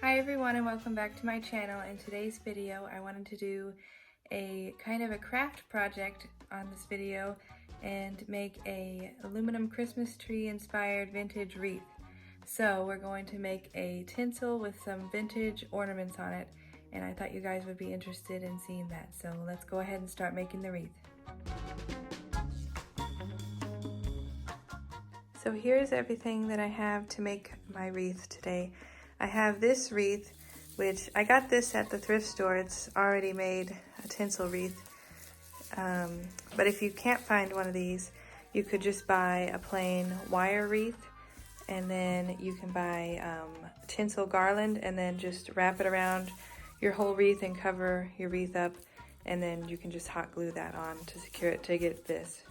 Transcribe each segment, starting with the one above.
Hi everyone and welcome back to my channel. In today's video I wanted to do a kind of a craft project on this video and make a aluminum Christmas tree inspired vintage wreath. So we're going to make a tinsel with some vintage ornaments on it, and I thought you guys would be interested in seeing that. So let's go ahead and start making the wreath. So here's everything that I have to make my wreath today. I have this wreath, which I got this at the thrift store. It's already made, a tinsel wreath. But if you can't find one of these, you could just buy a plain wire wreath, and then you can buy tinsel garland and then just wrap it around your whole wreath and cover your wreath up, and then you can just hot glue that on to secure it to get this.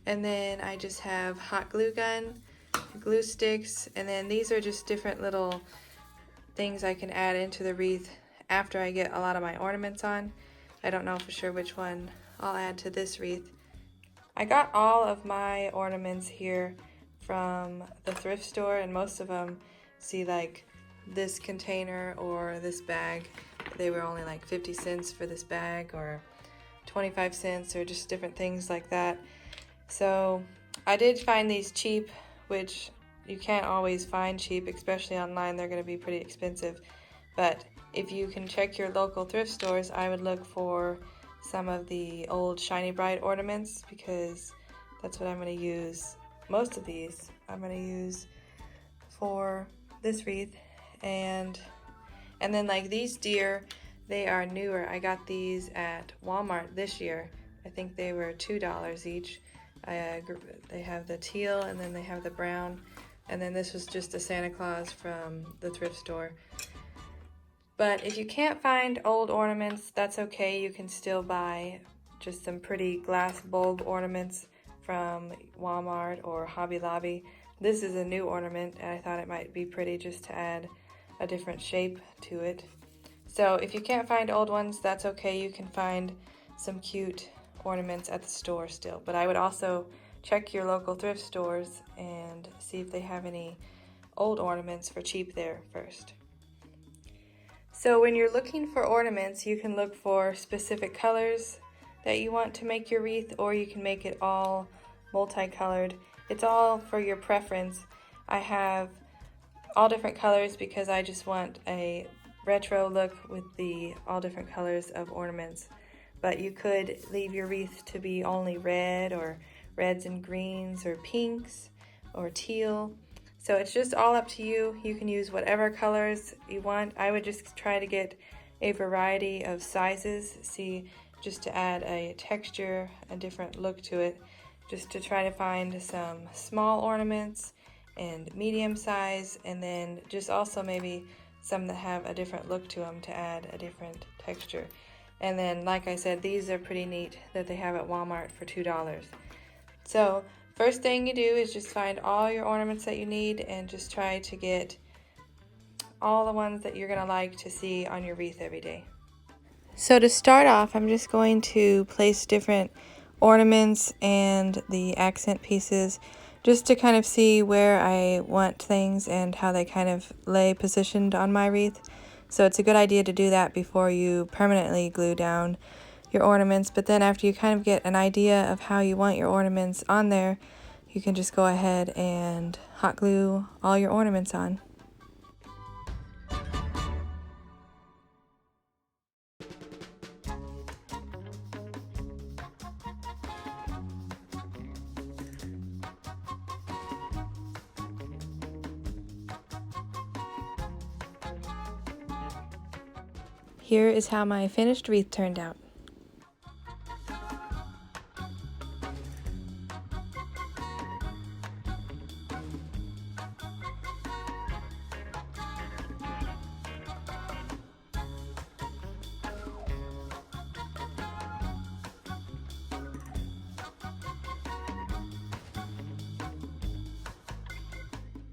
And then I just have hot glue gun, glue sticks, and then these are just different little things I can add into the wreath after I get a lot of my ornaments on. I don't know for sure which one I'll add to this wreath. I got all of my ornaments here from the thrift store, and most of them see like this container or this bag. They were only like 50 cents for this bag, or 25 cents, or just different things like that. So I did find these cheap, which you can't always find cheap, especially online. They're going to be pretty expensive. But if you can check your local thrift stores, I would look for some of the old Shiny Bright ornaments, because that's what I'm going to use. Most of these I'm going to use for this wreath. And then like these deer, they are newer. I got these at Walmart this year. I think they were $2 each. They have the teal, and then they have the brown, and then this was just a Santa Claus from the thrift store. But if you can't find old ornaments, that's okay. You can still buy just some pretty glass bulb ornaments from Walmart or Hobby Lobby. This is a new ornament, and I thought it might be pretty just to add a different shape to it. So if you can't find old ones, that's okay. You can find some cute ornaments at the store still, but I would also check your local thrift stores and see if they have any old ornaments for cheap there first. So when you're looking for ornaments, you can look for specific colors that you want to make your wreath, or you can make it all multicolored. It's all for your preference. I have all different colors because I just want a retro look with the all different colors of ornaments. But you could leave your wreath to be only red, or reds and greens, or pinks, or teal. So it's just all up to you. You can use whatever colors you want. I would just try to get a variety of sizes, just to add a texture, a different look to it, just to try to find some small ornaments and medium size, and then just also maybe some that have a different look to them to add a different texture. And then, like I said, these are pretty neat that they have at Walmart for $2. So first thing you do is just find all your ornaments that you need, and just try to get all the ones that you're going to like to see on your wreath every day. So to start off, I'm just going to place different ornaments and the accent pieces just to kind of see where I want things and how they kind of lay positioned on my wreath. So it's a good idea to do that before you permanently glue down your ornaments. But then after you kind of get an idea of how you want your ornaments on there, you can just go ahead and hot glue all your ornaments on. Here is how my finished wreath turned out.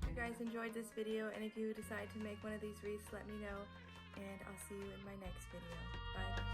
If you guys enjoyed this video, and if you decide to make one of these wreaths, let me know, and I'll see you in my next video. Bye.